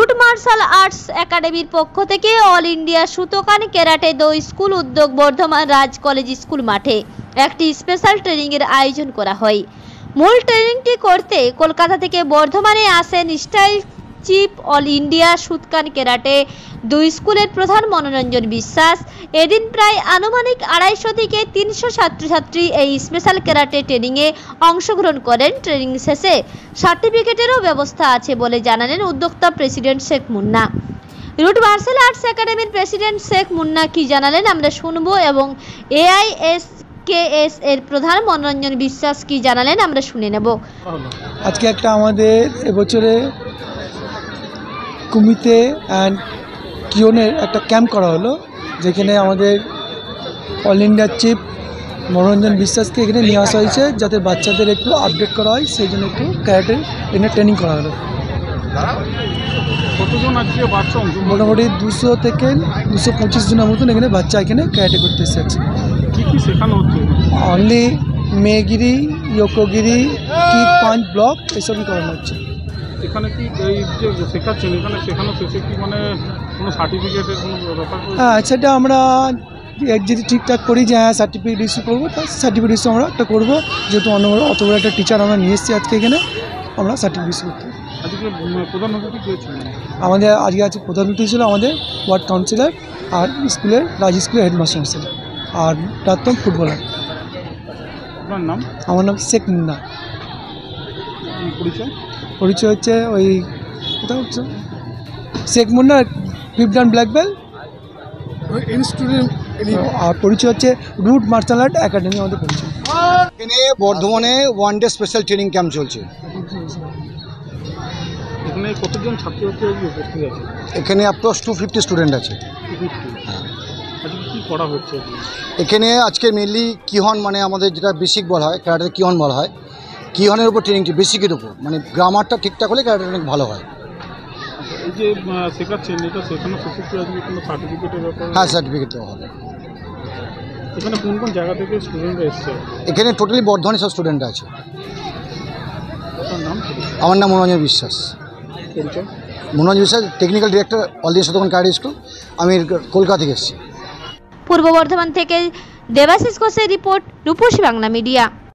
Root martial arts একাডেমির পক্ষ থেকে অল ইন্ডিয়া শুতোকান ক্যারাটে দো স্কুল উদ্যোগ বর্ধমান রাজ কলেজ স্কুল মাঠে একটি স্পেশাল ট্রেনিং এর আয়োজন করা হয়। মূল ট্রেনিংটি করতে কলকাতা থেকে বর্ধমানে আসেন style chief all India Shotokan karate do স্কুলের প্রধান মনোরঞ্জন বিশ্বাস। এদিন প্রায় আনুমানিক 250 থেকে 300 ছাত্রছাত্রী এই স্পেশাল ক্যারাটে ট্রেনিংয়ে অংশগ্রহণ করেন। ট্রেনিং শেষে সার্টিফিকেটেরও ব্যবস্থা আছে বলে জানালেন উদ্যোক্তা president Sheikh Munna. Root martial arts একাডেমির প্রেসিডেন্ট শেখ মুন্না কি জানালেন আমরা শুনবো এবং AISKS এর প্রধান মনোরঞ্জন বিশ্বাস কি জানালেন আমরা শুনে নেব। আজকে একটা আমাদের এবছরে কুমিতে অ্যান্ড কিওনের একটা ক্যাম্প করা হলো, যেখানে আমাদের অল ইন্ডিয়া চিফ মনোরঞ্জন বিশ্বাসকে এখানে নিয়ে আসা হয়েছে যাতে বাচ্চাদের একটু আপডেট করা হয়, সেই জন্য একটু ক্যারাটে এখানে ট্রেনিং করা হলো। কতজন আজকে বাচ্চা? মোটামুটি 200 থেকে 225 জনের মতন এখানে বাচ্চা এখানে ক্যারাটে করতে এসেছে। কী কী শেখানো হচ্ছে? অনলি মেগিরি, ইয়োকোগিরি, কিক, পাঞ্চ, ব্লক এসবই করানো হচ্ছে। এখানে কি এই যে শেখাচ্ছেন এখানে শেখানো শেষে কি মানে কোনো সার্টিফিকেটের কোনো ব্যাপার? হ্যাঁ, সেটা আমরা যদি ঠিকঠাক করি যে হ্যাঁ সার্টিফিকেট ইস্যু করবো, তার সার্টিফিকেট ইস্যু আমরা একটা করবো, যেহেতু অত বড় একটা টিচার আমরা নিয়ে এসেছি আজকে এখানে, আমরা সার্টিফিকেট ইস্যু করতে। আজকে প্রধান অতিথি কে ছিলেন? আমাদের আজকে আছে প্রধান অতিথি ছিল আমাদের ওয়ার্ড কাউন্সিলর আর স্কুলের রাজ স্কুলের হেডমাস্টার ছিল আর প্রাক্তন ফুটবলার। আপনার নাম? আমার নাম শেখ মুন্না। পরিচয়? পরিচয় হচ্ছে ওই কোথাও হচ্ছে Sheikh Munna, 5th and black belt institute. আর পরিচয় হচ্ছে রুট মার্শাল আর্ট একাডেমি আমাদের পরিচয়। এখানে বর্ধমানে 1 ডে স্পেশাল ট্রেনিং ক্যাম্প চলছে। এখানে কতজন ছাত্রছাত্রী উপস্থিত আছে? এখানে অ্যাপ্রক্স 250 স্টুডেন্ট আছে। হ্যাঁ, আজকে কী করা হচ্ছে? এখানে আজকে মেনলি কিহন, মানে আমাদের যেটা বেসিক বলা হয় ক্যারাটে কিহন বলা হয়, কিহনের উপর ট্রেনিংটি, বেসিকের উপর, মানে গ্রামারটা ঠিকঠাক হলে ক্যারাটে অনেক ভালো হয়। এই যে শেখাচ্ছেন এটা শেখানো শেষে কি আজকে কোনো সার্টিফিকেটের ব্যাপার? হ্যাঁ, সার্টিফিকেট দেওয়া হবে। এখানে কোন কোন জায়গা থেকে স্টুডেন্টরা এসছে? এখানে টোটালি বর্ধমানে সব স্টুডেন্ট আছে। আপনার নাম? আমার নাম মনোরঞ্জন বিশ্বাস। পরিচয়? Manoranjan Biswas, technical director all India Shotokan karate school. আমি কলকাতা থেকে এসেছি। পূর্ব বর্ধমান থেকে দেবাশিস ঘোষের রিপোর্ট, রূপসী বাংলা মিডিয়া।